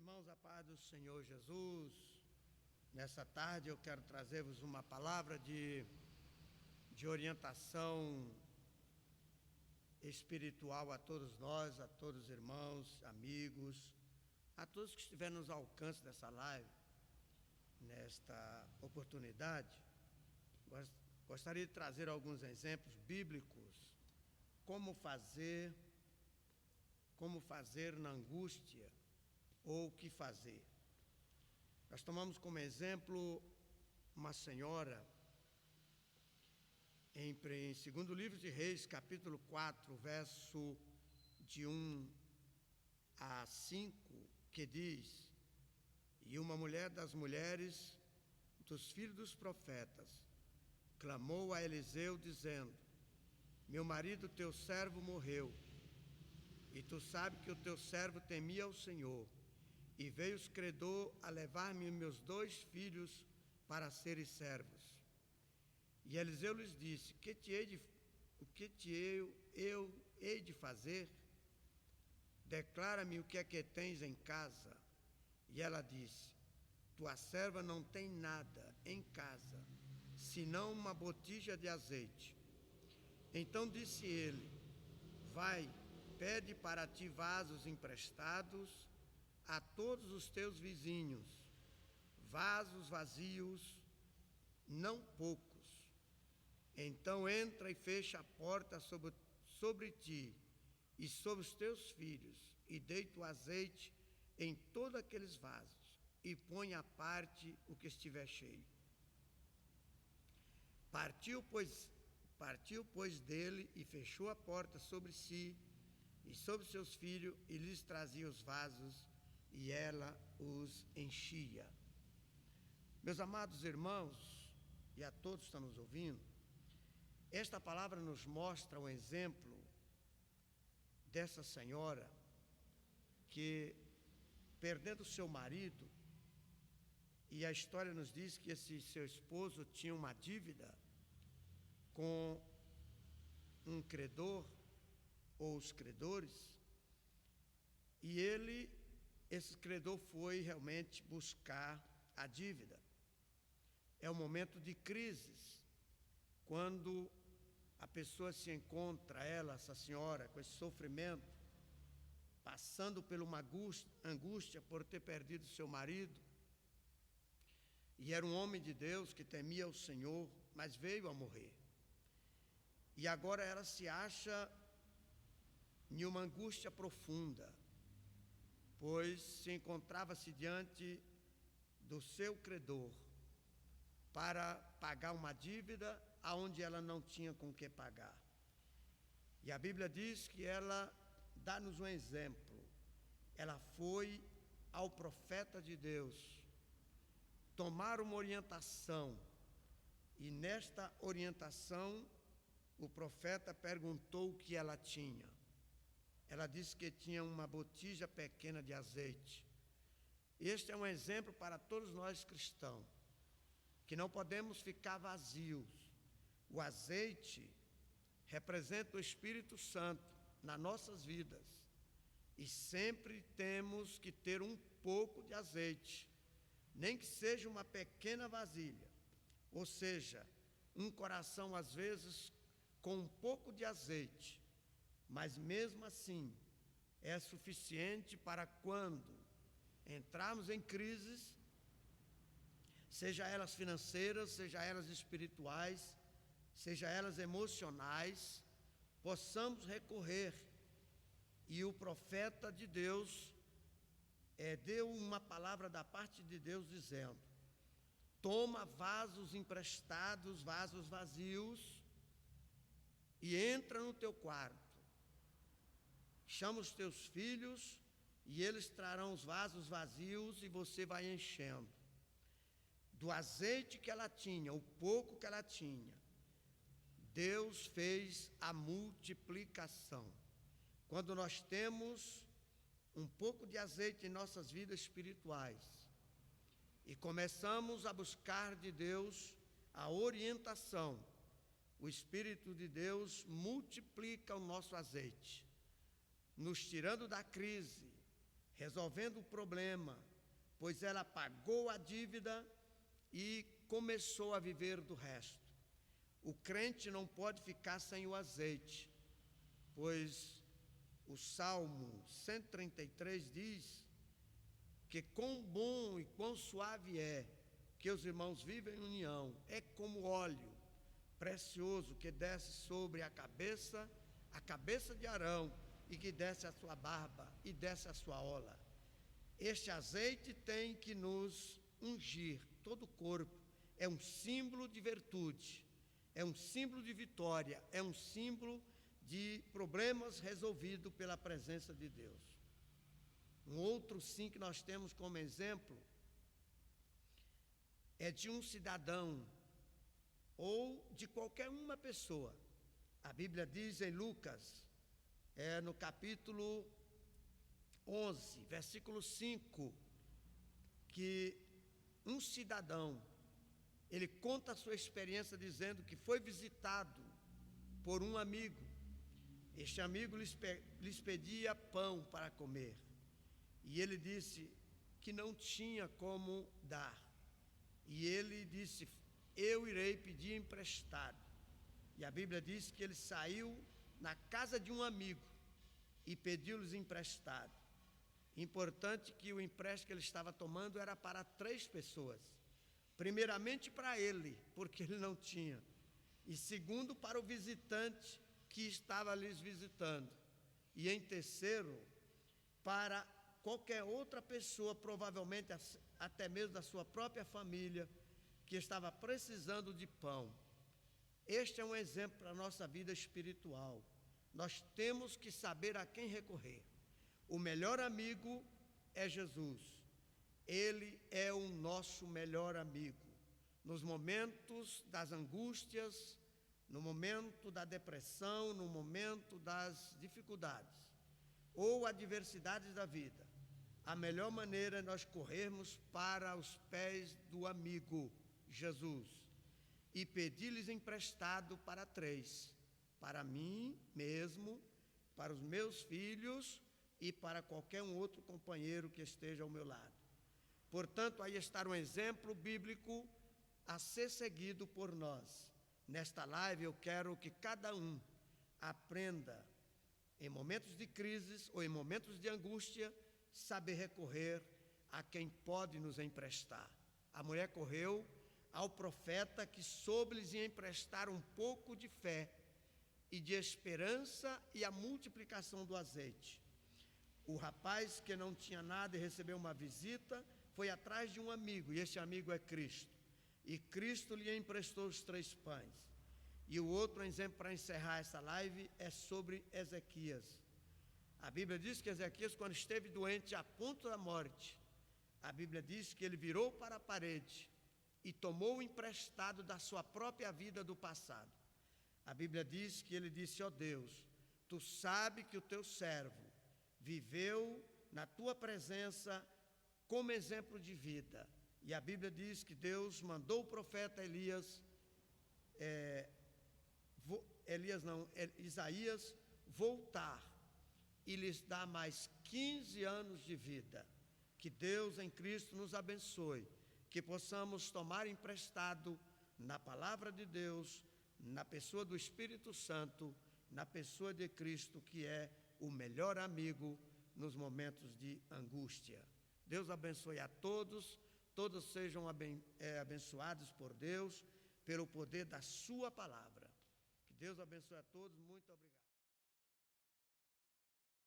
irmãos, a paz do Senhor Jesus. Nessa tarde eu quero trazer-vos uma palavra de orientação espiritual a todos nós, a todos os irmãos, amigos, a todos que estiverem nos alcance dessa live, nesta oportunidade. Gostaria de trazer alguns exemplos bíblicos, como fazer na angústia, ou o que fazer. Nós tomamos como exemplo uma senhora em 2º livro de Reis, capítulo 4, verso de 1 a 5, que diz: E uma mulher das mulheres dos filhos dos profetas clamou a Eliseu, dizendo: Meu marido, teu servo, morreu, e tu sabes que o teu servo temia ao Senhor, e veio os credor a levar-me meus 2 filhos para serem servos. E Eliseu lhes disse: o que eu hei de fazer? Declara-me o que é que tens em casa. E ela disse: Tua serva não tem nada em casa, senão uma botija de azeite. Então disse ele: Vai, pede para ti vasos emprestados a todos os teus vizinhos, vasos vazios, não poucos. Então entra e fecha a porta sobre ti e sobre os teus filhos, e deita o azeite em todos aqueles vasos, e põe à parte o que estiver cheio. Partiu, pois, dele, e fechou a porta sobre si e sobre seus filhos, e lhes trazia os vasos, e ela os enchia. Meus amados irmãos, e a todos que estão nos ouvindo, esta palavra nos mostra um exemplo dessa senhora que, perdendo seu marido, e a história nos diz que esse seu esposo tinha uma dívida com um credor, ou os credores, e esse credor foi realmente buscar a dívida. É um momento de crises, quando a pessoa se encontra, essa senhora, com esse sofrimento, passando por uma angústia por ter perdido seu marido, e era um homem de Deus que temia o Senhor, mas veio a morrer. E agora ela se acha em uma angústia profunda, pois se encontrava-se diante do seu credor para pagar uma dívida aonde ela não tinha com que pagar. E a Bíblia diz que ela dá-nos um exemplo. Ela foi ao profeta de Deus tomar uma orientação, e nesta orientação o profeta perguntou o que ela tinha. Ela disse que tinha uma botija pequena de azeite. Este é um exemplo para todos nós cristãos, que não podemos ficar vazios. O azeite representa o Espírito Santo nas nossas vidas, e sempre temos que ter um pouco de azeite, nem que seja uma pequena vasilha, ou seja, um coração às vezes com um pouco de azeite, mas mesmo assim é suficiente para quando entrarmos em crises, seja elas financeiras, seja elas espirituais, seja elas emocionais, possamos recorrer. E o profeta de Deus deu uma palavra da parte de Deus dizendo: toma vasos emprestados, vasos vazios, e entra no teu quarto, chama os teus filhos, e eles trarão os vasos vazios, e você vai enchendo. Do azeite que ela tinha, o pouco que ela tinha, Deus fez a multiplicação. Quando nós temos um pouco de azeite em nossas vidas espirituais e começamos a buscar de Deus a orientação, o Espírito de Deus multiplica o nosso azeite, nos tirando da crise, resolvendo o problema, pois ela pagou a dívida e começou a viver do resto. O crente não pode ficar sem o azeite, pois o Salmo 133 diz que quão bom e quão suave é que os irmãos vivem em união, é como óleo precioso que desce sobre a cabeça de Arão, e que desce a sua barba e desce a sua ola. Este azeite tem que nos ungir todo o corpo, é um símbolo de virtude, é um símbolo de vitória, é um símbolo de problemas resolvidos pela presença de Deus. Um outro sim que nós temos como exemplo é de um cidadão ou de qualquer uma pessoa. A Bíblia diz em Lucas, no capítulo 11, versículo 5, que um cidadão, ele conta a sua experiência dizendo que foi visitado por um amigo. Este amigo lhes pedia pão para comer, e ele disse que não tinha como dar. E ele disse: eu irei pedir emprestado. E a Bíblia diz que ele saiu na casa de um amigo e pediu-lhes emprestado. Importante que o empréstimo que ele estava tomando era para 3 pessoas. Primeiramente para ele, porque ele não tinha. E segundo, para o visitante que estava lhes visitando. E em terceiro, para qualquer outra pessoa, provavelmente até mesmo da sua própria família, que estava precisando de pão. Este é um exemplo para a nossa vida espiritual. Nós temos que saber a quem recorrer. O melhor amigo é Jesus. Ele é o nosso melhor amigo. Nos momentos das angústias, no momento da depressão, no momento das dificuldades ou adversidades da vida, a melhor maneira é nós corrermos para os pés do amigo Jesus e pedir-lhes emprestado para 3, para mim mesmo, para os meus filhos e para qualquer um outro companheiro que esteja ao meu lado. Portanto, aí está um exemplo bíblico a ser seguido por nós. Nesta live eu quero que cada um aprenda, em momentos de crises ou em momentos de angústia, saber recorrer a quem pode nos emprestar. A mulher correu ao profeta que soube lhes emprestar um pouco de fé e de esperança e a multiplicação do azeite. O rapaz que não tinha nada e recebeu uma visita foi atrás de um amigo, e este amigo é Cristo. E Cristo lhe emprestou os 3 pães. E o outro exemplo para encerrar essa live é sobre Ezequias. A Bíblia diz que Ezequias, quando esteve doente a ponto da morte, a Bíblia diz que ele virou para a parede e tomou o emprestado da sua própria vida do passado. A Bíblia diz que ele disse: ó Deus, tu sabes que o teu servo viveu na tua presença como exemplo de vida. E a Bíblia diz que Deus mandou o profeta Isaías voltar e lhes dar mais 15 anos de vida. Que Deus em Cristo nos abençoe, que possamos tomar emprestado na palavra de Deus, na pessoa do Espírito Santo, na pessoa de Cristo, que é o melhor amigo nos momentos de angústia. Deus abençoe a todos, todos sejam abençoados por Deus, pelo poder da sua palavra. Que Deus abençoe a todos, muito obrigado.